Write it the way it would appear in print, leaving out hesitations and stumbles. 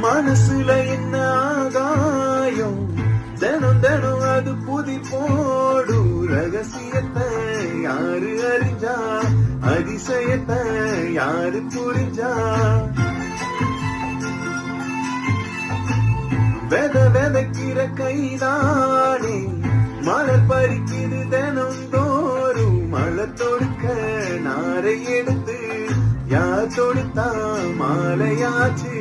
மனசுல என்ன ஆகாயம் தினம் தினம் அது புதி போடும் ரகசியத்தை யாரு அறிஞ்சா அதிசயத்தை யாரு புரிஞ்சா விதைக்கிற கைதானே மலர் பறிக்குது தினம் தோறும் மழை தொடுக்க நாரை எடுத்து யார் தொடுத்தா மாலையாச்சு